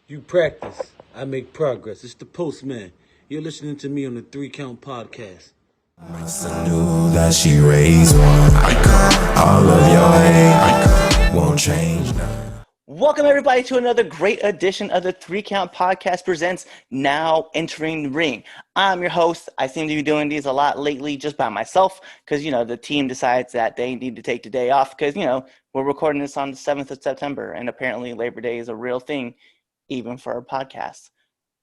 You practice, I make progress. It's the postman. You're listening to me on the 3 Count Podcast. I knew that she raised one. All of your hate won't change now. Welcome, everybody, to another great edition of the 3 Count Podcast presents Now Entering the Ring. I'm your host. I seem to be doing these a lot lately just by myself because, the team decides that they need to take the day off because, we're recording this on the 7th of September, and apparently Labor Day is a real thing, even for our podcast.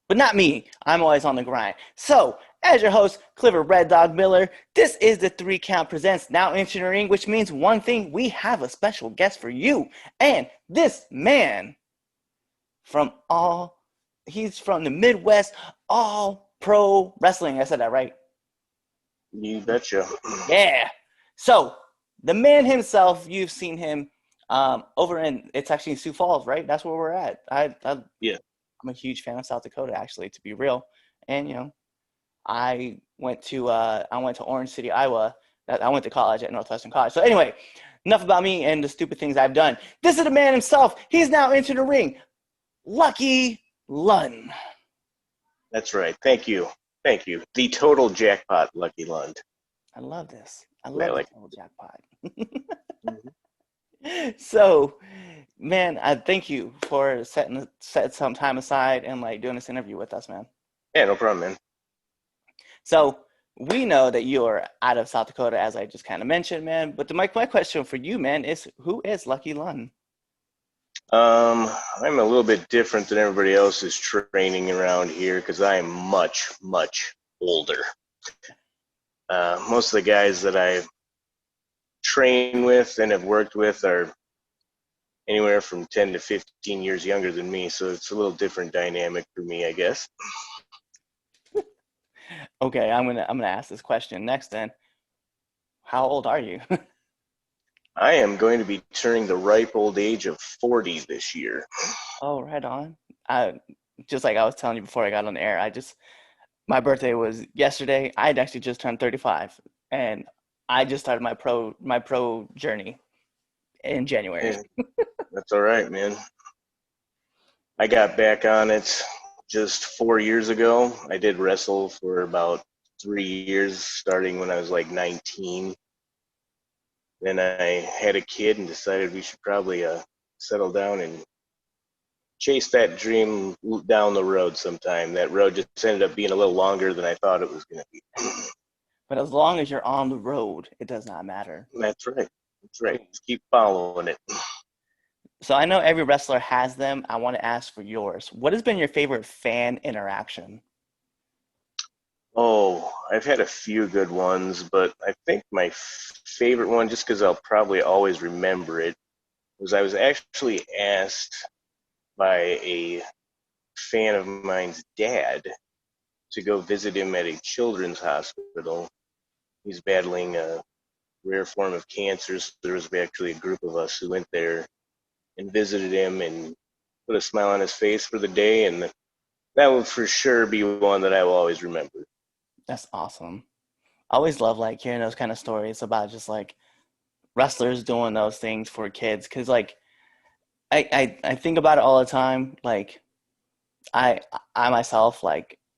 But not me. I'm always on the grind. So, as your host, Clifford Red Dog Miller, this is the 3 Count Presents Now Entering, which means one thing: we have a special guest for you. And this man he's from the Midwest, all pro wrestling. I said that right? You betcha. Yeah. So, the man himself, you've seen him over it's actually Sioux Falls, right? That's where we're at. Yeah. I'm a huge fan of South Dakota, actually, to be real. And I went to Orange City, Iowa. I went to college at Northwestern College. So anyway, enough about me and the stupid things I've done. This is the man himself. He's now into the ring. Lucky Lund. That's right. Thank you. The total jackpot, Lucky Lund. I love this. I Yeah, love like- the total jackpot. Mhm. So, man, I thank you for setting some time aside and doing this interview with us, man. Yeah, no problem, man. So we know that you're out of South Dakota, as I just kind of mentioned, man. But my question for you, man, is who is Lucky Lund? I'm a little bit different than everybody else's training around here because I am much, much older. Most of the guys that I train with and have worked with are anywhere from 10 to 15 years younger than me, so it's a little different dynamic for me, I guess. Okay, I'm gonna ask this question next. Then, how old are you? I am going to be turning the ripe old age of 40 this year. Oh, right on. Just like I was telling you before I got on the air, my birthday was yesterday. I'd actually just turned 35, and I just started my pro journey in January. Yeah, that's all right, man. I got back on it just 4 years ago. I did wrestle for about 3 years, starting when I was like 19. Then I had a kid and decided we should probably settle down and chase that dream down the road sometime. That road just ended up being a little longer than I thought it was going to be. But as long as you're on the road, it does not matter. That's right. That's right. Just keep following it. So I know every wrestler has them. I want to ask for yours. What has been your favorite fan interaction? Oh, I've had a few good ones, but I think my favorite one, just because I'll probably always remember it, was I was actually asked by a fan of mine's dad to go visit him at a children's hospital. He's battling a rare form of cancer, so there was actually a group of us who went there and visited him and put a smile on his face for the day, and that will for sure be one that I will always remember. That's awesome. I always love hearing those kind of stories about just wrestlers doing those things for kids. Cause I think about it all the time. I I myself,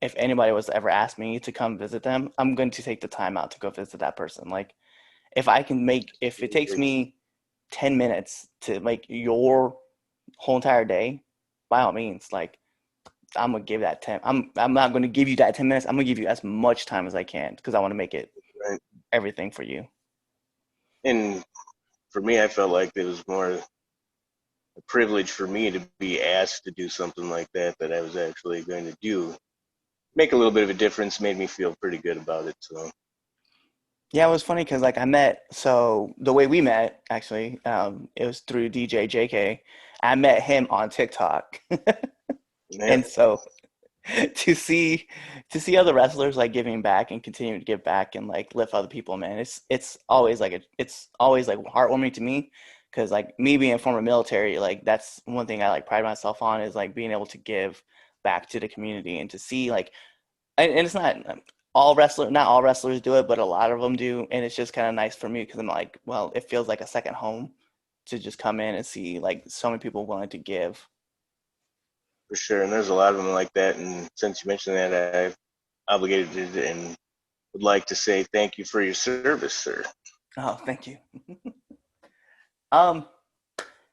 if anybody was to ever ask me to come visit them, I'm going to take the time out to go visit that person. If it takes me 10 minutes to make your whole entire day, by all means, I'm gonna give that 10. I'm not gonna give you that 10 minutes. I'm gonna give you as much time as I can because I want to make it Right. everything for you. And for me, I felt like it was more a privilege for me to be asked to do something like that I was actually going to do. Make a little bit of a difference, made me feel pretty good about it. So Yeah, it was funny because so the way we met actually, it was through DJ JK. I met him on TikTok, yeah, and so to see other wrestlers giving back and continuing to give back and lift other people, man, it's always it's always heartwarming to me because me being former military, that's one thing I pride myself on is being able to give back to the community and to see and it's not all wrestlers do it, but a lot of them do, and it's just kind of nice for me because I'm well, it feels like a second home to just come in and see so many people willing to give. for sure. And there's a lot of them like that. And since you mentioned that, I've obligated and would like to say thank you for your service, sir. Oh, thank you. Um,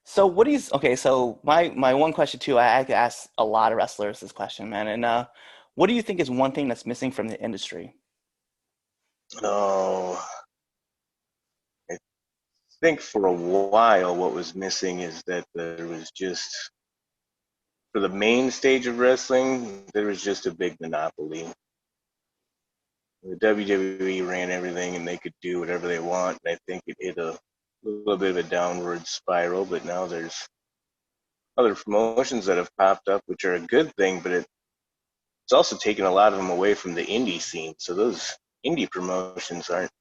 so what do you, okay, so my one question too, I could ask a lot of wrestlers this question, man. And what do you think is one thing that's missing from the industry? Oh, I think for a while what was missing is that there was just, for the main stage of wrestling, there was just a big monopoly. The WWE ran everything and they could do whatever they want. And I think it hit a little bit of a downward spiral, but now there's other promotions that have popped up, which are a good thing, but it's also taken a lot of them away from the indie scene. So those indie promotions aren't,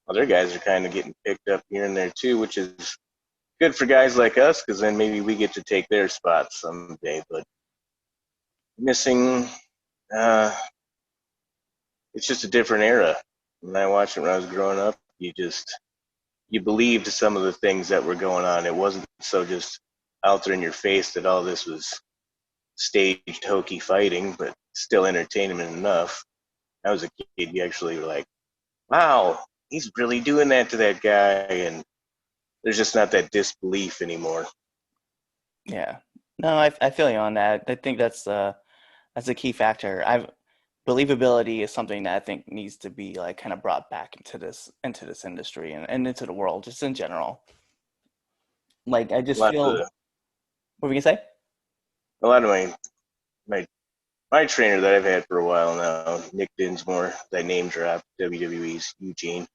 well, their guys are kind of getting picked up here and there too, which is good for guys like us because then maybe we get to take their spots someday. But missing, uh, it's just a different era. When I watched it when I was growing up, you believed some of the things that were going on. It wasn't so just out there in your face that all this was staged hokey fighting, but still entertainment enough. I was a kid, you actually were like, wow, he's really doing that to that guy, and there's just not that disbelief anymore. Yeah. No, I feel you on that. I think that's a key factor. I've believability is something that I think needs to be like kind of brought back into this industry and into the world just in general. Like I A just lot of feel the, what were we gonna say? a lot of my my trainer that I've had for a while now, Nick Dinsmore, that name drop, WWE's Eugene.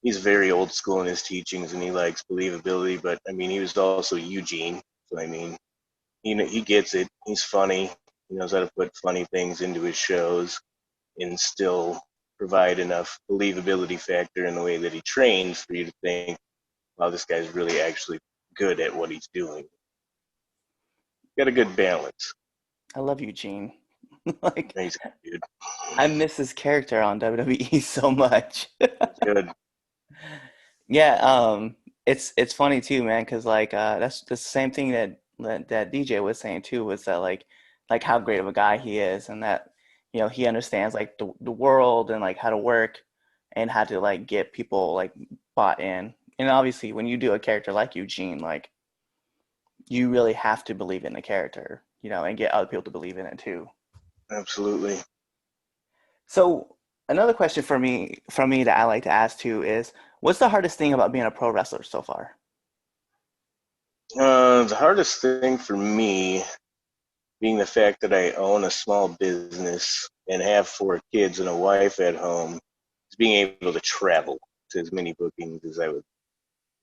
He's very old school in his teachings, and he likes believability. But I mean, he was also Eugene, so I mean, he gets it. He's funny. He knows how to put funny things into his shows and still provide enough believability factor in the way that he trains for you to think, wow, this guy's really actually good at what he's doing. Got a good balance. I love Eugene. Like He's good. I miss his character on WWE so much. He's good. Yeah, it's funny too, man, because like that's the same thing that DJ was saying too, was that like how great of a guy he is, and that he understands like the world and like how to work and how to like get people like bought in. And obviously, when you do a character like Eugene, like you really have to believe in the character, and get other people to believe in it too. Absolutely. So another question from me that I like to ask too is, what's the hardest thing about being a pro wrestler so far? The hardest thing for me, being the fact that I own a small business and have 4 kids and a wife at home, is being able to travel to as many bookings as I would.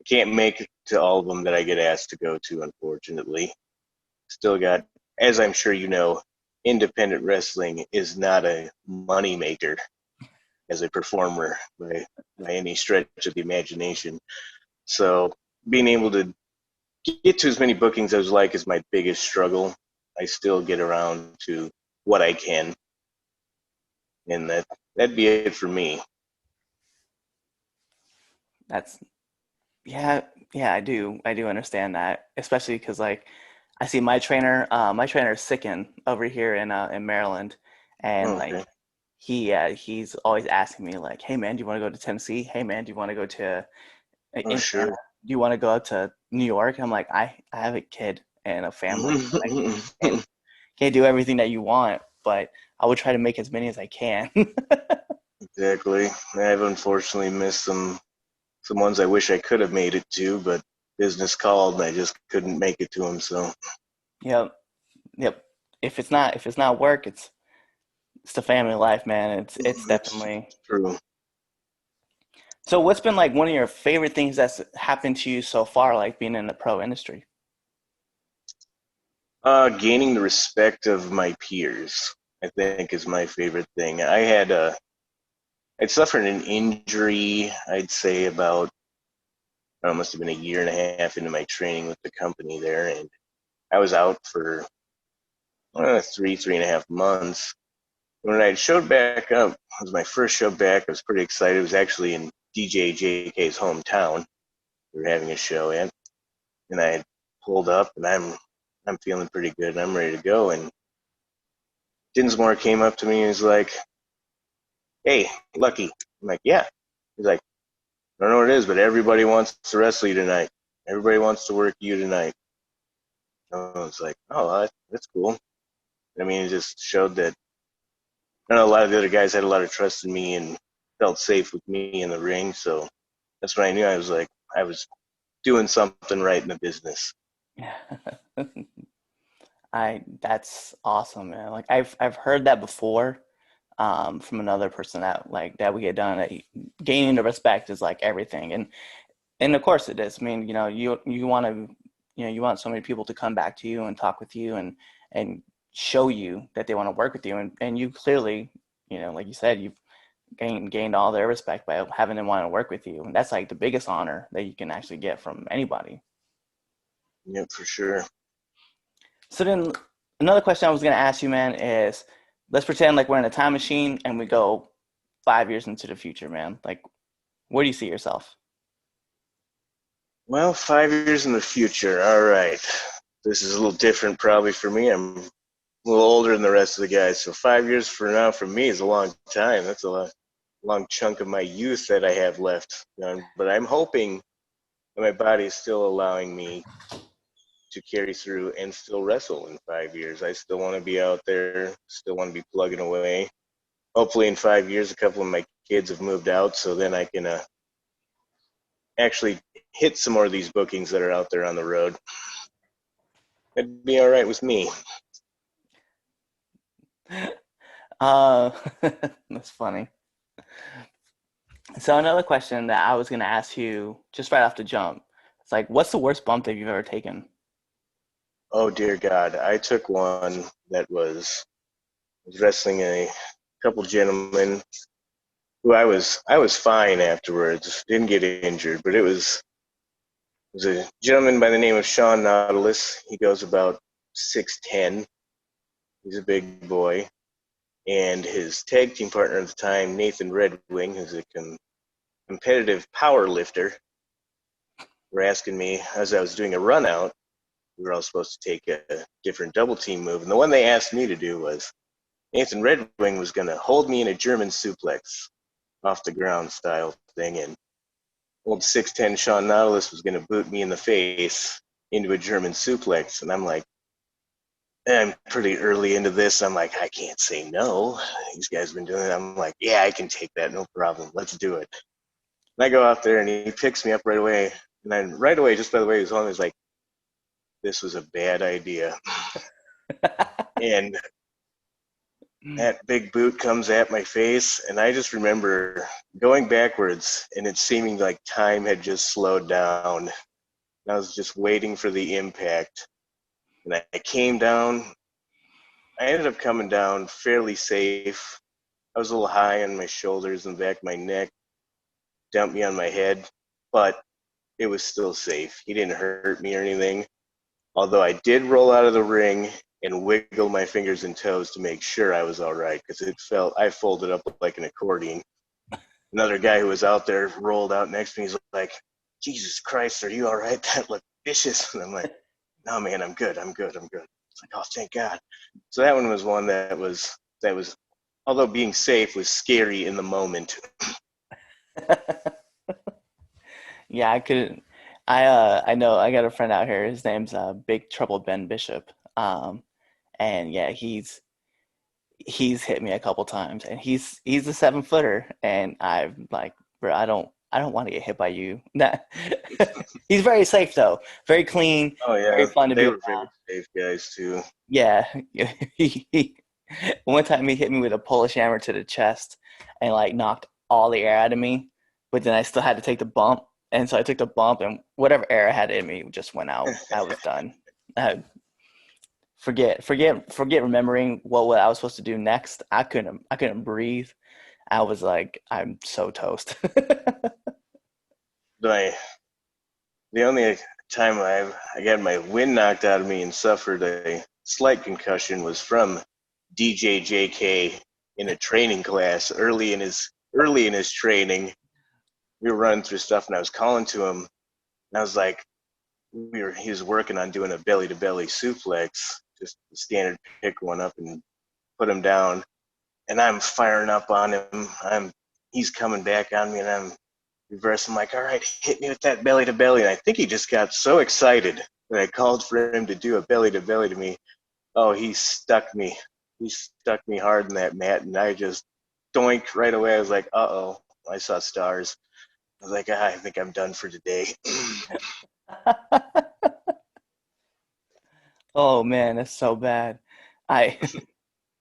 I can't make it to all of them that I get asked to go to, unfortunately. Still got, as I'm sure you know, independent wrestling is not a money maker as a performer by any stretch of the imagination. So being able to get to as many bookings as like is my biggest struggle. I still get around to what I can, and that'd be it for me. That's yeah, yeah, I do understand that, especially because like I see my trainer is Sicken over here in Maryland, and Okay. like he's always asking me like, hey man, do you want to go to Tennessee? Hey man, do you want to go to Oh, Indiana? sure. Do you want to go up to New York? And I'm like, I have a kid and a family. I can't do everything that you want, but I would try to make as many as I can. Exactly. I've unfortunately missed some ones I wish I could have made it to, but business called and I just couldn't make it to them. So Yep, yep. If it's not work, it's the family life, man. It's it's definitely. true. So what's been like one of your favorite things that's happened to you so far, like being in the pro industry? Gaining the respect of my peers, I think, is my favorite thing. I'd suffered an injury, I'd say about, I must have been a year and a half into my training with the company there, and I was out for 3.5 months. When I showed back up, it was my first show back. I was pretty excited. It was actually in DJ JK's hometown. We were having a show in, and I pulled up, and I'm feeling pretty good. I'm ready to go. And Dinsmore came up to me and was like, "Hey, Lucky." I'm like, "Yeah." He's like, "I don't know what it is, but everybody wants to wrestle you tonight. Everybody wants to work you tonight." I was like, "Oh, that's cool." I mean, it just showed that I know a lot of the other guys had a lot of trust in me and felt safe with me in the ring. So that's when I knew I was doing something right in the business. That's awesome, man. Like I've heard that before, from another person that like that we had done. That gaining the respect is like everything, and of course it is. I mean, you want to, you want so many people to come back to you and talk with you and show you that they want to work with you, and you clearly, like you said, you've gained all their respect by having them want to work with you. And that's like the biggest honor that you can actually get from anybody. Yep, for sure. So then another question I was going to ask you, man, is let's pretend like we're in a time machine and we go 5 years into the future, man. Like, where do you see yourself? Well, 5 years in the future. All right. This is a little different probably for me. I'm a little older than the rest of the guys. So 5 years from now for me is a long time. That's a long chunk of my youth that I have left. But I'm hoping that my body is still allowing me to carry through and still wrestle in 5 years. I still want to be out there, still want to be plugging away. Hopefully in 5 years, a couple of my kids have moved out, so then I can actually hit some more of these bookings that are out there on the road. That'd be all right with me. Uh, that's funny. So another question that I was going to ask you just right off the jump. It's like, what's the worst bump that you've ever taken? Oh dear God, I took one that was wrestling a couple gentlemen who I was fine afterwards. Didn't get injured, but it was a gentleman by the name of Sean Nautilus. He goes about 6'10". He's a big boy. And his tag team partner at the time, Nathan Red Wing, who's a competitive power lifter, were asking me as I was doing a run out. We were all supposed to take a different double team move. And the one they asked me to do was Nathan Red Wing was going to hold me in a German suplex off the ground style thing. And old 6'10 Sean Nautilus was going to boot me in the face into a German suplex. And I'm like, I'm pretty early into this. I'm like, I can't say no. These guys have been doing it. I'm like, yeah, I can take that. No problem. Let's do it. And I go out there and he picks me up right away. And then right away, just by the way he was on, he was like, this was a bad idea. And that big boot comes at my face. And I just remember going backwards and it seeming like time had just slowed down. And I was just waiting for the impact. And I came down. I ended up coming down fairly safe. I was a little high on my shoulders and the back of my neck, dumped me on my head, but it was still safe. He didn't hurt me or anything. Although I did roll out of the ring and wiggle my fingers and toes to make sure I was all right because I folded up like an accordion. Another guy who was out there rolled out next to me. He's like, Jesus Christ, are you all right? That looked vicious. And I'm like, no, man, I'm good. I'm good. I'm good. It's like, oh, thank God. So that one was one that was, although being safe, was scary in the moment. Yeah, I couldn't. I know I got a friend out here. His name's Big Trouble Ben Bishop. And yeah, he's hit me a couple times, and he's a 7 footer, and I'm like, bro, I don't want to get hit by you. Nah. He's very safe though, very clean, Oh very yeah, fun to they be were very around. safe guys too. Yeah, one time he hit me with a Polish hammer to the chest and like knocked all the air out of me, but then I still had to take the bump, and so I took the bump, and whatever air I had in me just went out. I was done. I forget remembering what I was supposed to do next. I couldn't breathe. I was like, I'm so toast. My the only time I got my wind knocked out of me and suffered a slight concussion was from DJJK in a training class early in his training. We were running through stuff and I was calling to him and I was like, he was working on doing a belly to belly suplex, just standard pick one up and put him down. And I'm firing up on him. He's coming back on me, and I'm reversing. I'm like, all right, hit me with that belly to belly. And I think he just got so excited when I called for him to do a belly to belly to me. Oh, he stuck me. He stuck me hard in that mat, and I just doink right away. I was like, uh-oh, I saw stars. I was like, I think I'm done for today. Oh man, that's so bad. I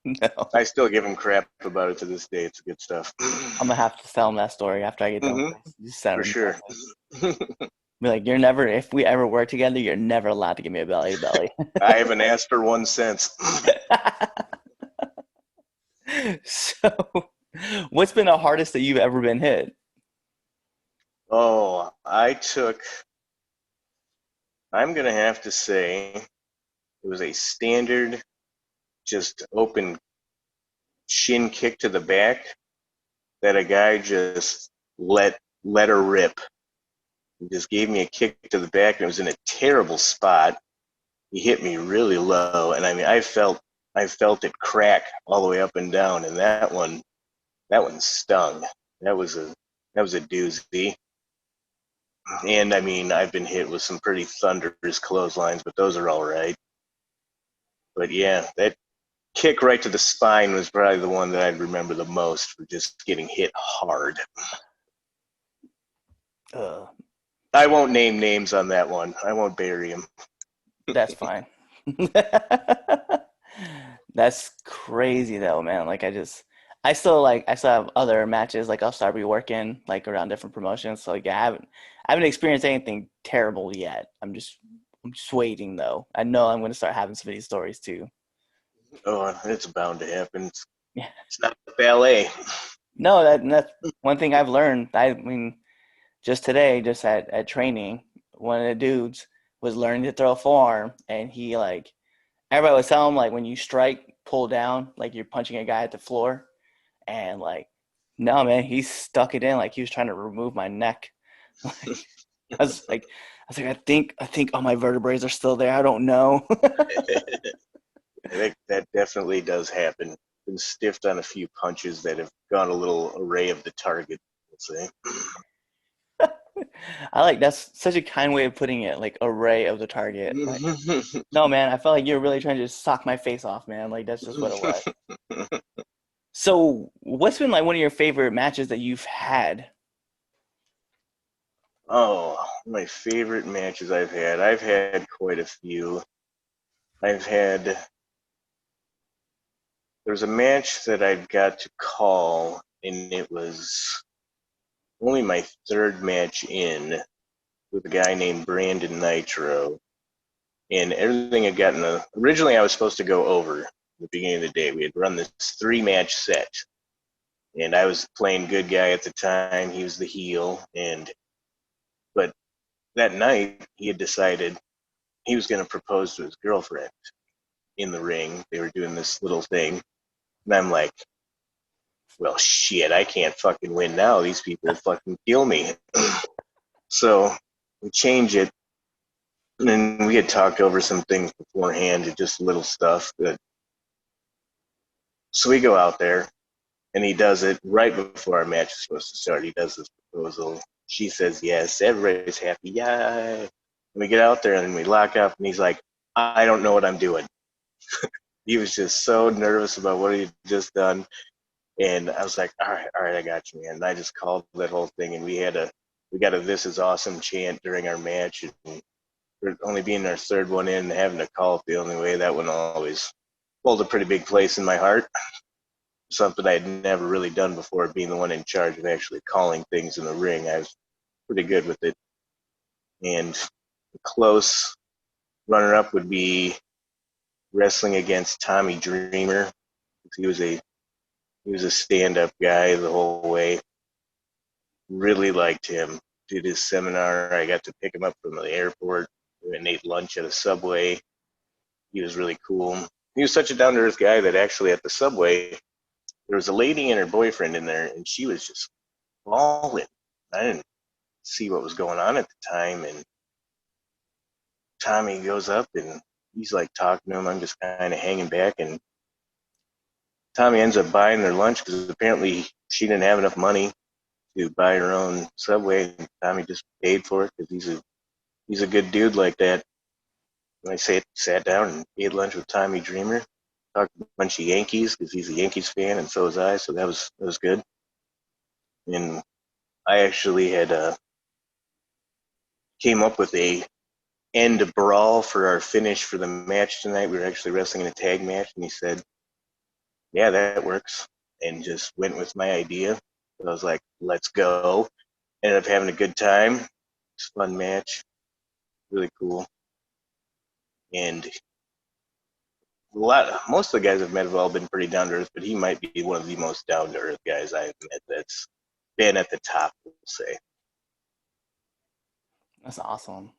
no. I still give him crap about it to this day. It's good stuff. I'm gonna have to tell him that story after I get done with this. Just send For him a sure. message. Be like, you're never, if we ever work together, you're never allowed to give me a belly to belly. I haven't asked for one since. So, what's been the hardest that you've ever been hit? Oh, I'm going to have to say it was a standard, just open shin kick to the back that a guy just let her rip. He just gave me a kick to the back, and it was in a terrible spot. He hit me really low, and I mean, I felt it crack all the way up and down, and that one stung. That was a doozy. And I mean, I've been hit with some pretty thunderous clotheslines, but those are all right. But yeah, that kick right to the spine was probably the one that I'd remember the most for just getting hit hard. Uh, I won't name names on that one. I won't bury him. that's fine. That's crazy though, man. Like I still have other matches. Like I'll start reworking like around different promotions. So like I haven't experienced anything terrible yet. I'm just waiting though. I know I'm gonna start having some of these stories too. Oh, it's bound to happen. Yeah. It's not ballet. No, that's one thing I've learned. I mean, just today, just at training, one of the dudes was learning to throw a forearm, and he like everybody was telling him like when you strike, pull down, like you're punching a guy at the floor, and like no man, he stuck it in like he was trying to remove my neck. Like I think all my vertebrae are still there. I don't know. I think that definitely does happen. Been stiffed on a few punches that have gone a little array of the target, let's say. I like that's such a kind way of putting it, like array of the target. Like no man, I felt like you were really trying to just sock my face off, man. Like that's just what it was. So, what's been like one of your favorite matches that you've had? Oh, my favorite matches I've had quite a few. I've had, there was a match that I got to call, and it was only my third match in with a guy named Brandon Nitro. And everything had gotten, originally I was supposed to go over at the beginning of the day. We had run this 3-match set, and I was playing good guy at the time. He was the heel, but that night he had decided he was going to propose to his girlfriend in the ring. They were doing this little thing, and I'm like, well, shit, I can't fucking win now. These people will fucking kill me. So we change it, and then we had talked over some things beforehand, just little stuff. So we go out there, and he does it right before our match is supposed to start. He does this proposal. She says yes. Everybody's happy. Yeah. And we get out there, and we lock up, and he's like, I don't know what I'm doing. He was just so nervous about what he had just done. And I was like, all right, I got you, man. And I just called that whole thing, and we got a "This is awesome" chant during our match. And for only being our third one in, having to call it the only way, that one always holds a pretty big place in my heart. Something I had never really done before, being the one in charge of actually calling things in the ring. I was pretty good with it. And a close runner-up would be wrestling against Tommy Dreamer. He was a stand-up guy the whole way. Really liked him. Did his seminar. I got to pick him up from the airport. We went and ate lunch at a Subway. He was really cool. He was such a down-to-earth guy that actually at the Subway, there was a lady and her boyfriend in there, and she was just bawling. I didn't see what was going on at the time, and Tommy goes up and he's like talking to him. I'm just kind of hanging back, and Tommy ends up buying their lunch because apparently she didn't have enough money to buy her own Subway. And Tommy just paid for it because he's a good dude like that. And I sat down and ate lunch with Tommy Dreamer. Talked a bunch of Yankees because he's a Yankees fan and so was I. So that was good. And I actually had came up with a end brawl for our finish for the match tonight. We were actually wrestling in a tag match, and he said, "Yeah, that works," and just went with my idea. So I was like, "Let's go!" Ended up having a good time. It's a fun match, really cool, and most of the guys I've met have all been pretty down to earth, but he might be one of the most down to earth guys I've met. That's been at the top, we'll say. That's awesome.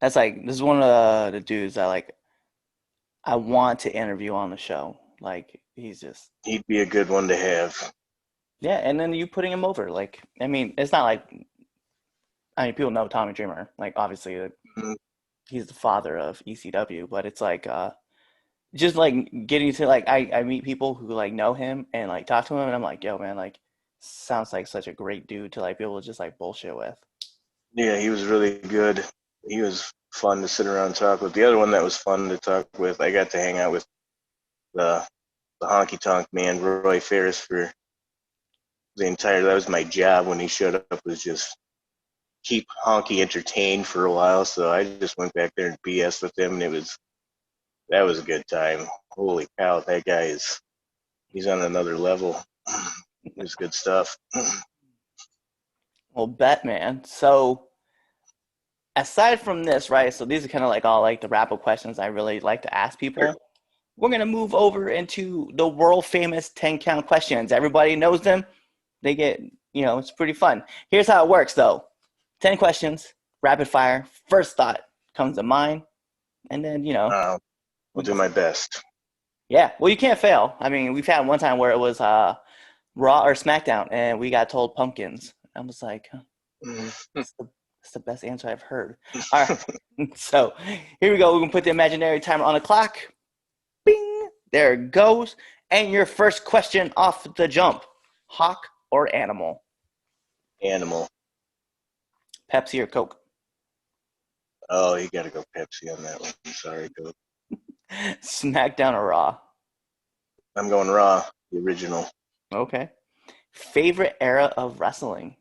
This is one of the dudes I want to interview on the show. Like he's just He'd be a good one to have. yeah, and then you putting him over. Like I mean, it's not like I mean people know Tommy Dreamer. Like obviously Mhm. he's the father of ECW, but it's like just like getting to like I meet people who like know him and like talk to him and I'm like, yo man, like sounds like such a great dude to like be able to just like bullshit with. Yeah, he was really good. He was fun to sit around and talk with. The other one that was fun to talk with, I got to hang out with the honky tonk man, Roy Ferris, for that was my job when he showed up, was just keep Honky entertained for a while. So I just went back there and BS with him, and that was a good time. Holy cow, that guy he's on another level. It was good stuff. Well, bet man. So aside from this, right? So these are kind of like all like the wrap up questions I really like to ask people. We're gonna move over into the world famous 10 count questions. Everybody knows them. They get, it's pretty fun. Here's how it works though. 10 questions, rapid fire. First thought comes to mind, and then, I'll we do go my from there. best. Yeah, well, you can't fail. I mean, we've had one time where it was Raw or SmackDown, and we got told pumpkins. I was like, huh, that's the best answer I've heard. All right, so here we go. We're gonna put the imaginary timer on the clock. Bing! There it goes. And your first question off the jump: hawk or animal? Animal. Pepsi or Coke? Oh, you got to go Pepsi on that one. Sorry, Coke. SmackDown or Raw? I'm going Raw, the original. Okay. Favorite era of wrestling?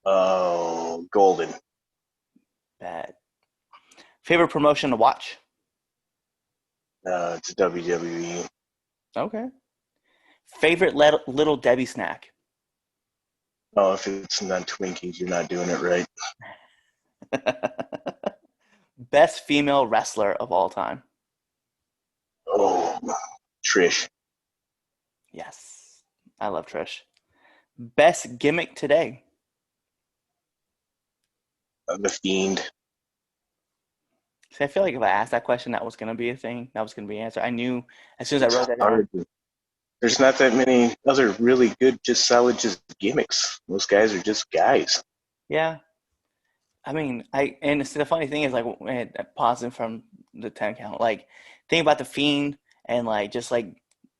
Oh, Golden. Bad. Favorite promotion to watch? It's WWE. Okay. Favorite Little Debbie snack? Oh, if it's not Twinkies, you're not doing it right. Best female wrestler of all time? Oh, Trish. Yes. I love Trish. Best gimmick today? The Fiend. See, I feel like if I asked that question, that was going to be a thing. That was going to be an answer. I knew as soon as I wrote that down. There's not that many other really good, just solid, just gimmicks. Most guys are just guys. Yeah. I mean, and the funny thing is, like, pausing from the 10 count, like, think about the Fiend and, like, just, like,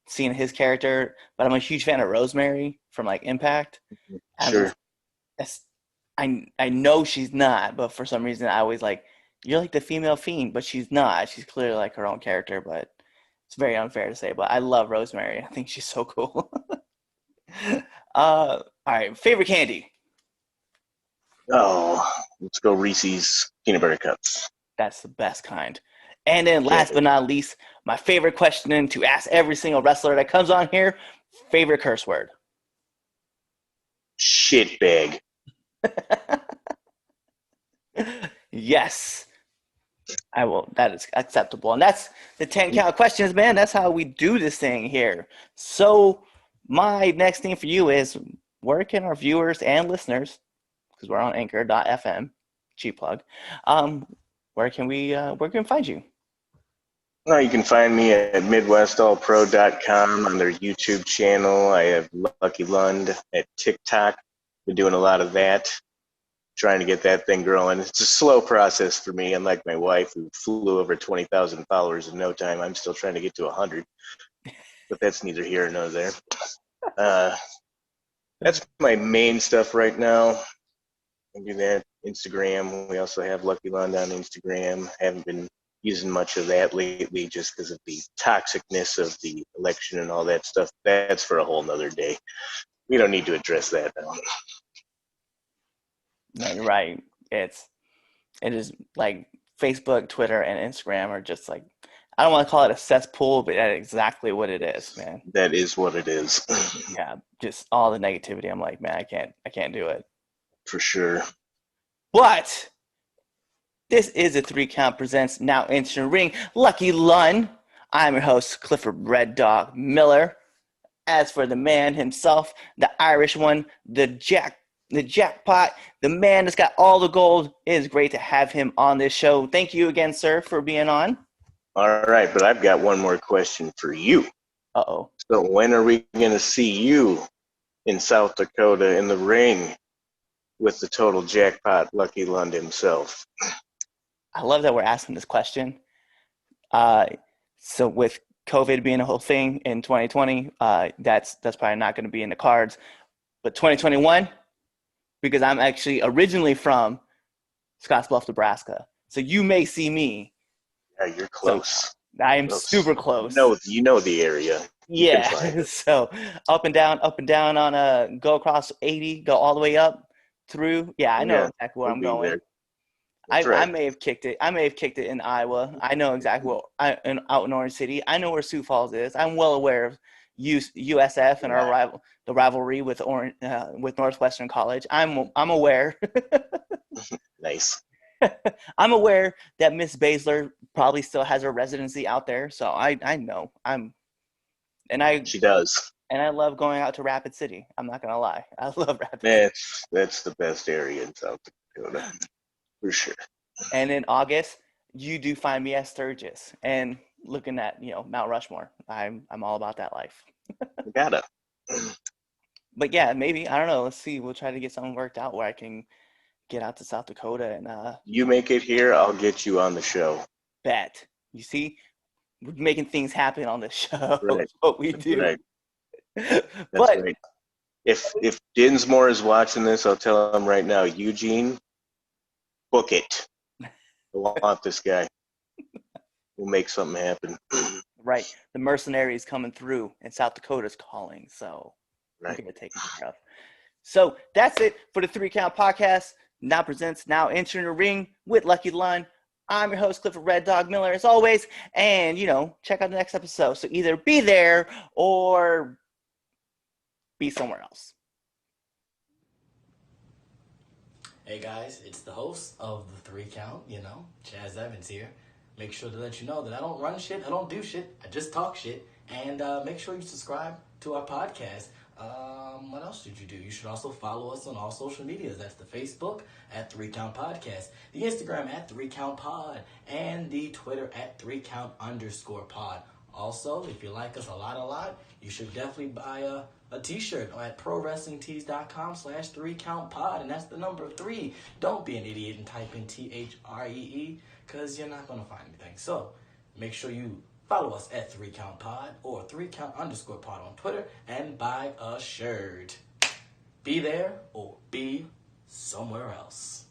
seeing his character. But I'm a huge fan of Rosemary from, like, Impact. I'm Sure. just, I know she's not, but for some reason, I always, like, you're like the female Fiend, but she's not. She's clearly, like, her own character, but it's very unfair to say. But I love Rosemary. I think she's so cool. All right, favorite candy? Oh, let's go Reese's peanut butter cups. That's the best kind. And then Can't last but not least, my favorite question to ask every single wrestler that comes on here, favorite curse word. Shit bag. Yes, I will. That is acceptable. And that's the 10 count questions, man. That's how we do this thing here. So my next thing for you is where can our viewers and listeners, because we're on anchor.fm, cheap plug, where can we find you? Well, you can find me at MidwestAllPro.com on their YouTube channel. I have Lucky Lund at TikTok. Been doing a lot of that. trying to get that thing growing. It's a slow process for me, unlike my wife who flew over 20,000 followers in no time. I'm still trying to get to 100, but that's neither here nor there. That's my main stuff right now. I do that. Instagram. We also have Lucky Lund on Instagram. Haven't been using much of that lately just because of the toxicness of the election and all that stuff. That's for a whole nother day. We don't need to address that now. No, you're right. It is like Facebook, Twitter, and Instagram are just like, I don't want to call it a cesspool, but that's exactly what it is, man. That is what it is. Yeah, just all the negativity. I'm like, man, I can't do it. For sure. But this is a 3 Count Presents Now Entering the Ring. Lucky Lund. I'm your host, Clifford Red Dog Miller. As for the man himself, the Irish one, the jackpot, the man that's got all the gold, it is great to have him on this show. Thank you again, sir, for being on. All right, but I've got one more question for you. Uh-oh. So when are we going to see you in South Dakota in the ring with the total jackpot, Lucky Lund himself? I love that we're asking this question. So with COVID being a whole thing in 2020, that's probably not going to be in the cards. But 2021, because I'm actually originally from Scottsbluff, Nebraska, so you may see me. Yeah, you're close. So I am super close. You know the area. Yeah. So up and down on go across 80, go all the way up through. Yeah, I know exactly where I'm going. I may have kicked it. I may have kicked it in Iowa. I know exactly out in Orange City. I know where Sioux Falls is. I'm well aware of USF and the rivalry with Northwestern College. I'm aware. Nice. I'm aware that Miss Baszler probably still has her residency out there, so I know. She does. And I love going out to Rapid City. I'm not gonna lie. I love Rapid City. That's the best area in South Dakota. For sure. And in August, you do find me at Sturgis and looking at, Mount Rushmore. I'm all about that life. You gotta. But yeah, maybe, I don't know. Let's see. We'll try to get something worked out where I can get out to South Dakota and you make it here, I'll get you on the show. Bet. You see, we're making things happen on this show. Right. That's what we do. Right. That's right. If Dinsmore is watching this, I'll tell him right now, Eugene, book it. I want this guy. We'll make something happen. Right. The mercenaries coming through and South Dakota's calling. So we're going to take care of. So that's it for the 3 Count Podcast. Now presents Now Entering the Ring with Lucky Lund. I'm your host, Clifford Red Dog Miller, as always. And, check out the next episode. So either be there or be somewhere else. Hey guys, it's the host of the 3 Count, Chaz Evans here. Make sure to let you know that I don't run shit, I don't do shit, I just talk shit. And make sure you subscribe to our podcast. What else should you do? You should also follow us on all social medias. That's the Facebook at 3 Count Podcast, the Instagram at 3 Count Pod, and the Twitter at 3Count_pod. Also, if you like us a lot, you should definitely buy a t-shirt at prowrestlingtees.com/3countpod, and that's the number 3. Don't be an idiot and type in THREE, because you're not going to find anything. So make sure you follow us at 3 Count Pod or 3Count_pod on Twitter and buy a shirt. Be there or be somewhere else.